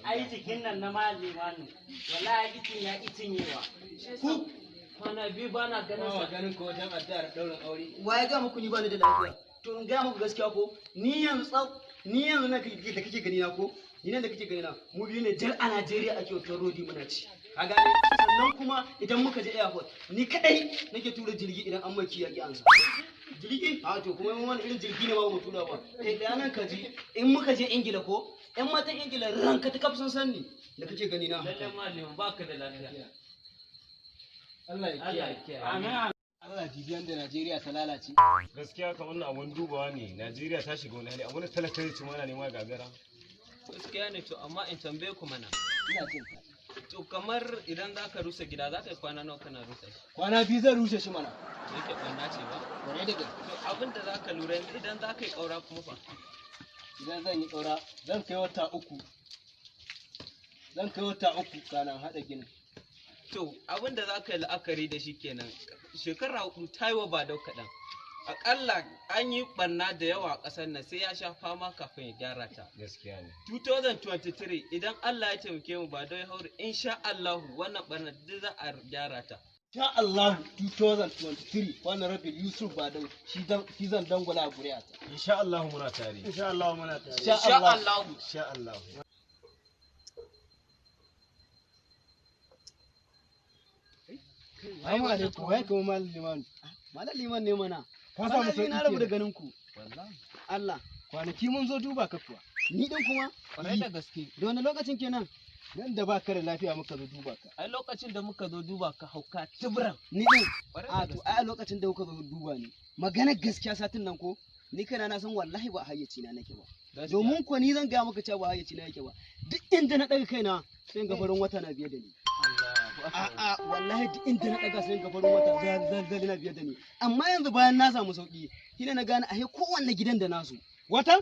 ai jikin nan na malimanu wallahi itin ya itinyewa ku kwana biyu ba na ganin sa ganin ko wajen addu'ar daurin aure. Waye ga muku ni ba ni da lafiya? To in ga muku gaskiya ko ni yanzu na da kake gani na ko ni nan da kake gani na mu biyu ne jar a Najeriya ake wutar rodi muna ci. Ka gane sannan kuma idan muka je airport ni kadai nake tura jirgi idan an maki yaki ansa. Jirgi? A to kuma wani irin jirgi ne ba mu tura ba. Kai da nan ka ji in muka je Ingila ko ƴan matan Ingila ranka ta kafsan sanni da kake gani na. lalle maliman baka da lafiya Allah ya kiyaye. amin Allah jibiyan da Najeriya ta lalace. Gaskiya ka wannan abun dubawa ne. Najeriya ta shiga wani hali. Abun da talaka ne cimma ne ma gagara. gaskiya ne to amma in tambaye ku mana Ina jin ka. to kamar idan zaka rusa gida zaka yi kwana nawa kana rusa shi Kwana biyu zan rushe shi mana. yake kwana ce ba Kwarai da gaske. to abin da zaka lura idan zaka yi kaura kuma fa Idan zan yi ƙaura zan kai wata uku. Zan kai wata uku kanan haɗa ginin. to abin da zaka yi la'akari da shi kenan shekara hudu ta yi wa ba dau kaɗan aƙalla an yi ɓarna da yawa a ƙasar nan sai ya sha fama kafin ya gyara ta Gaskiya ne. 2023 idan Allah ya taimake mu ba dau ya haure insha Allah wannan ɓarnar duk za a gyara ta Sha Allah 2023 wannan rabin Yusuf Badau shi zan dangwala a ƙuri'a ta. Insha Allah muna tare. Insha Allah muna tare. insha Allah Insha Allah. Assalamu alaikum. Wai kuma Malam Liman. Malam liman ne mana. Ka samu Malam sauki na rabu da kenan. ganin ku. Wallahi. Allah. Kwanaki mun zo duba ka kuwa. Ni din kuma kwarai da gaske da wani lokacin kenan Nan da baka da lafiya muka zo duba ka. ai lokacin da muka zo duba ka hauka tibran ni din kwarai a da to gaske ai a lokacin da kuka zo duba ni maganar gaskiya satin nan ko ni kana na san wallahi ba hayyaci na nake ba domin ko ni zan ga maka cewa ba hayyaci na yake ba duk inda na daga kaina sai in ga farin wata na biye da ni a wallahi duk inda na daga sai in ga farin wata zalzali na biye da ni amma yanzu bayan na samu sauki shine na gane ahe kowanne gidan da nasu Watan?